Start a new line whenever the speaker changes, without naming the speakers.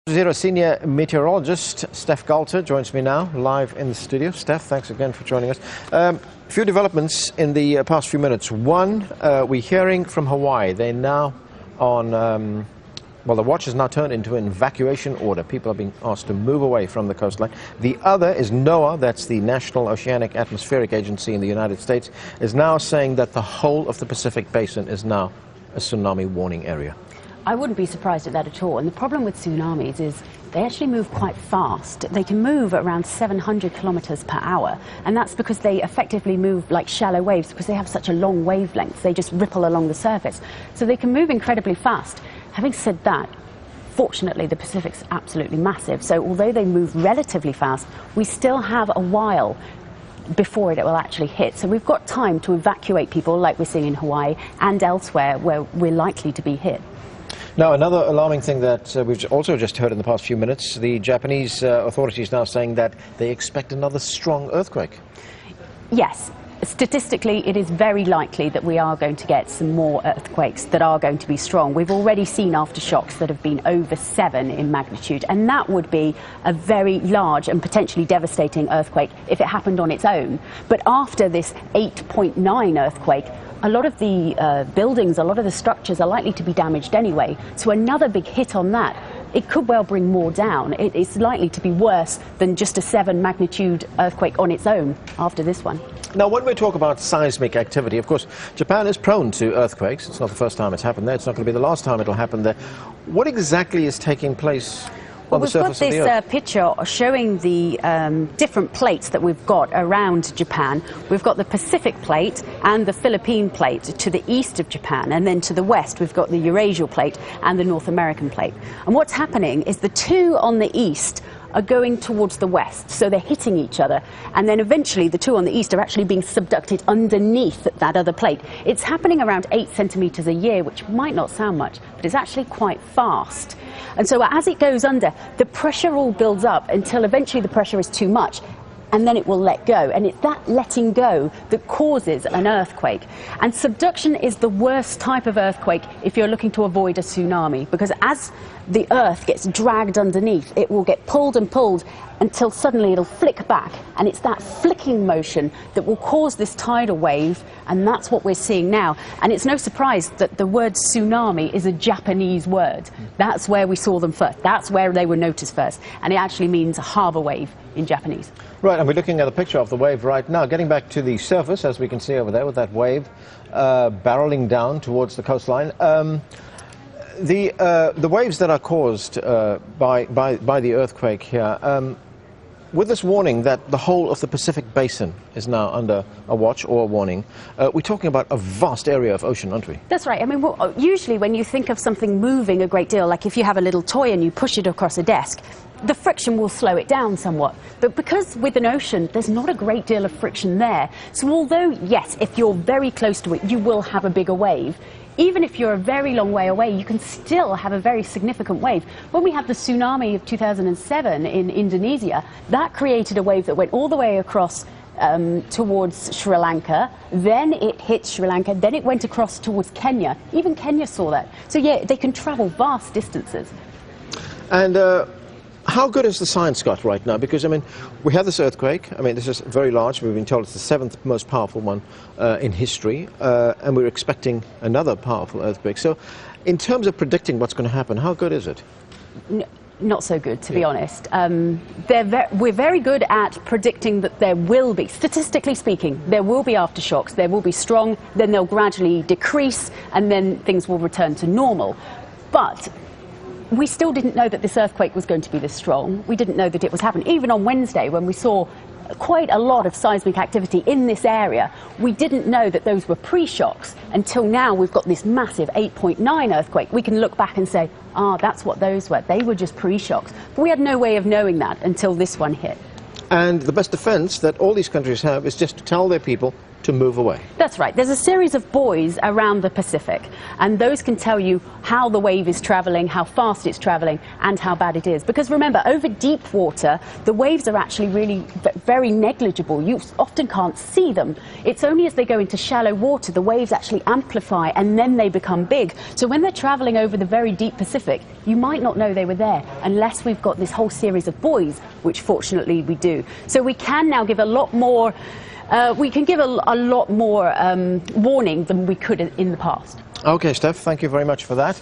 Zero senior meteorologist Steph Galter joins me now live in the studio. Steph, thanks again for joining us. A few developments in the past few minutes. One, we're hearing from Hawaii. They're now on, well, the watch has now turned into an evacuation order. People are being asked to move away from the coastline. The other is NOAA, that's the National Oceanic Atmospheric Agency in the United States, is now saying that the whole of the Pacific Basin is now a tsunami warning area.
I wouldn't be surprised at that at all. And the problem with tsunamis is they actually move quite fast. They can move around 700 kilometers per hour. And that's because they effectively move like shallow waves because they have such a long wavelength. They just ripple along the surface. So they can move incredibly fast. Having said that, fortunately, the Pacific's absolutely massive. So although they move relatively fast, we still have a while before it will actually hit. So we've got time to evacuate people like we're seeing in Hawaii and elsewhere where we're likely to be hit.
Now, another alarming thing that we've also just heard in the past few minutes, the Japanese authorities now saying that they expect another strong earthquake. Yes. Statistically, it is very likely that we are going to get some more earthquakes that are going to be strong. We've already seen aftershocks that have been over 7 in magnitude, and that would be a very large and potentially devastating earthquake if it happened on its own. But after this 8.9 earthquake, a lot of the buildings, a lot of the structures are likely to be damaged anyway. So another big hit on that, it could well bring more down. It's likely to be worse than just a 7 magnitude earthquake on its own after this one. Now, when we talk about seismic activity, of course, Japan is prone to earthquakes. It's not the first time it's happened there. It's not going to be the last time it'll happen there. What exactly is taking place on the surface of the Earth?
We've got this picture showing the different plates that we've got around Japan. We've got the Pacific plate and the Philippine plate to the east of Japan, and then to the west we've got the Eurasian plate and the North American plate. And what's happening is the two on the east are going towards the west, so they're hitting each other, and then eventually the two on the east are actually being subducted underneath that other plate. It's happening around 8 centimeters a year, which might not sound much, but it's actually quite fast. And so as it goes under, the pressure all builds up until eventually the pressure is too much, and then it will let go. And it's that letting go that causes an earthquake. And subduction is the worst type of earthquake if you're looking to avoid a tsunami, because as the earth gets dragged underneath, it will get pulled and pulled until suddenly it'll flick back, and it's that flicking motion that will cause this tidal wave, and that's what we're seeing now. And it's no surprise that the word tsunami is a Japanese word. That's where we saw them first. That's where they were noticed first, and it actually means a harbour wave in Japanese.
Right, and we're looking at a picture of the wave right now. Getting back to the surface, as we can see over there with that wave barreling down towards the coastline. The waves that are caused by the earthquake here, with this warning that the whole of the Pacific Basin is now under a watch or a warning, we're talking about a vast area of ocean, aren't we?
That's right. I mean, usually when you think of something moving a great deal, like if you have a little toy and you push it across a desk, the friction will slow it down somewhat. But because with an ocean, there's not a great deal of friction there. So although, yes, if you're very close to it, you will have a bigger wave, even if you're a very long way away, you can still have a very significant wave. When we had the tsunami of 2007 in Indonesia, that created a wave that went all the way across towards Sri Lanka, then it hit Sri Lanka, then it went across towards Kenya. Even Kenya saw that. So yeah, they can travel vast distances.
And how good is the science got right now? Because, I mean, we have this earthquake. I mean, this is very large. We've been told it's the 7th most powerful one in history, and we're expecting another powerful earthquake. So, in terms of predicting what's going to happen, how good is it?
Not so good, to be honest. We're very good at predicting that there will be, statistically speaking, there will be aftershocks, there will be strong, then they'll gradually decrease, and then things will return to normal. But we still didn't know that this earthquake was going to be this strong. We didn't know that it was happening. Even on Wednesday, when we saw quite a lot of seismic activity in this area, we didn't know that those were pre-shocks until now we've got this massive 8.9 earthquake. We can look back and say, that's what those were. They were just pre-shocks. But we had no way of knowing that until this one hit.
And the best defense that all these countries have is just to tell their people, to move away.
That's right. There's a series of buoys around the Pacific, and those can tell you how the wave is travelling, how fast it's travelling, and how bad it is. Because remember, over deep water, the waves are actually really very negligible. You often can't see them. It's only as they go into shallow water, the waves actually amplify, and then they become big. So when they're travelling over the very deep Pacific, you might not know they were there unless we've got this whole series of buoys, which fortunately we do. So we can now give a lot more warning than we could in the past.
Okay, Steph, thank you very much for that.